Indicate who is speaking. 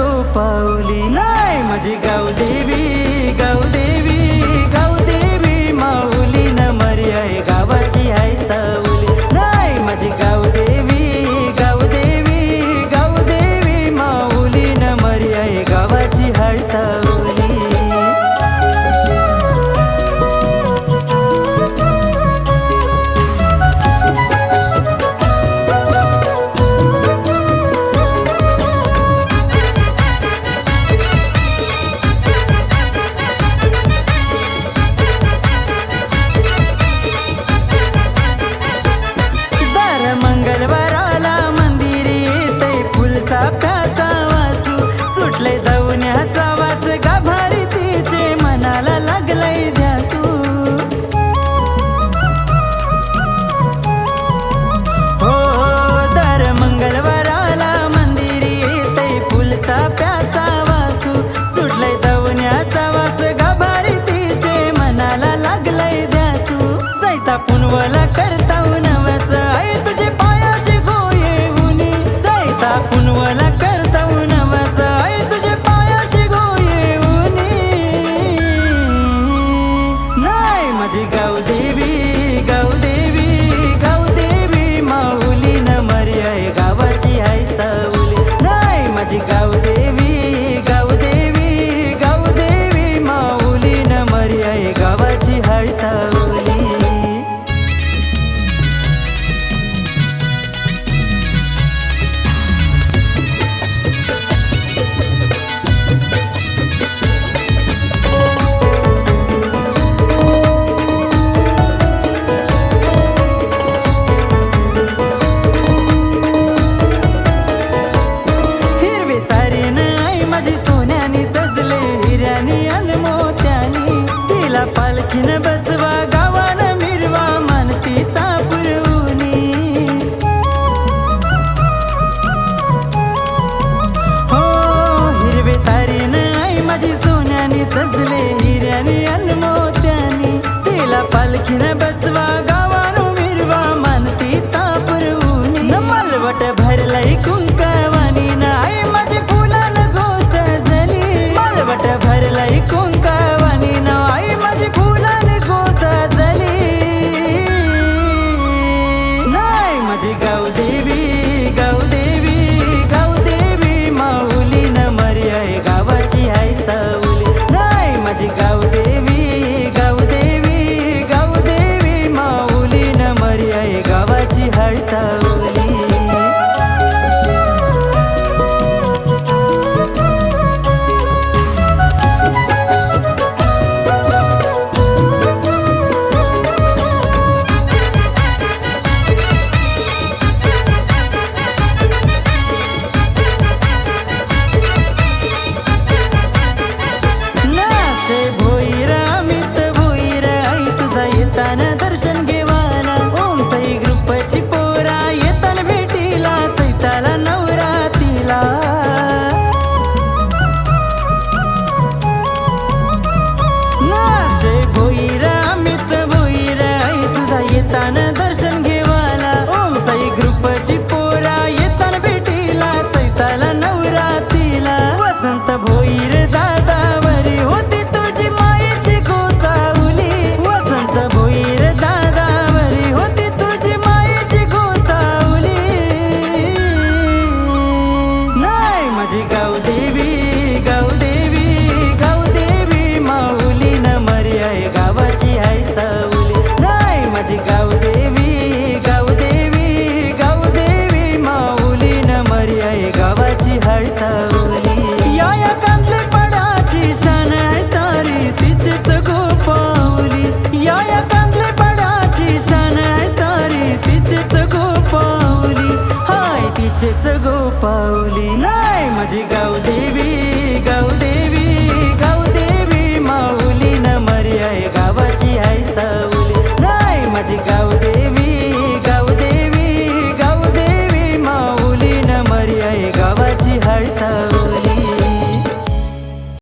Speaker 1: गोपावली नाही माझी गावदेवी गावदेवी गावदेवी माऊली न मर्याय गावाची आहे सावली नाही माझी गावदेवी गावदेवी गावदेवी माऊली न मर्याय गावाची आहे सावली। मंगळवाराला मंदिरी येतय फुलचाफ्याचा वासू सुटले दवण्याचा वास गाभारी तिचे मनाला लागलंय ध्यासू हो दर मंगळवाराला मंदिरी येतय फुलचाफ्याचा वासू सुटले दवण्याचा वास गाभारी तिचे मनाला लागलंय ध्यासू सैता पुनवला करताव नवस पुनवला करता नवस आई तुझे पायाशी गोये उनी नाही माझी गावदेवी गावदेवी गावदेवी माऊली न मर्याय गावाची आहे सावली नाही माझी गावदेवी गावदेवी गावदेवी माऊली न मर्याय गावाची आहे सावली। पालखीन बसवा गावाला मिरवा मानतीचा पुरवणी हो हिरवे सारीन आई माझी सोन्यानी सजले हिऱ्यानी अन मोत्यानी तिला पालखीन बसवा गावाला मिरवा मानतीचा पुरवणी न मलवट भरलाई कुंकावानी ना आई माझी फुलान घोष झाली मलवट भरलाई कुंकावानी ना आई माझी फुलाने घोष झाली नाही माझी गावदेवी गावदेवी गावदेवी माऊली न मर्याय गावाची आहे सावली नाही माझी गावदेवी गावदेवी गावदेवी माऊली न मर्याय गावाची आहे सावली। दर्शन घेवाला ओम साई ग्रुपची पोरा येताना भेटीला सैताला नवरातीला नाक्षे भोईरा अमित भोईरा आई तुझा येताना दर्शन घेवाला ओम साई ग्रुपची पोरा येताना भेटीला सैताला नवरातीला वसंत भोईर दादावरी होती तुझी मायेची गोसावली वसंत भोईर गावदेवी गावदेवी गावदेवी माऊली न मर्याय गावाची आहे सावली नाही माझी गावदेवी गावदेवी गावदेवी माऊली न मर्याय गावाची आहे सावली। या कांदले पडाची शान आहे सारी तिचेच गोपावली या कांदले पडाची शान आहे सारी तिचेच गोपावली हाय तिचेच गोपावली।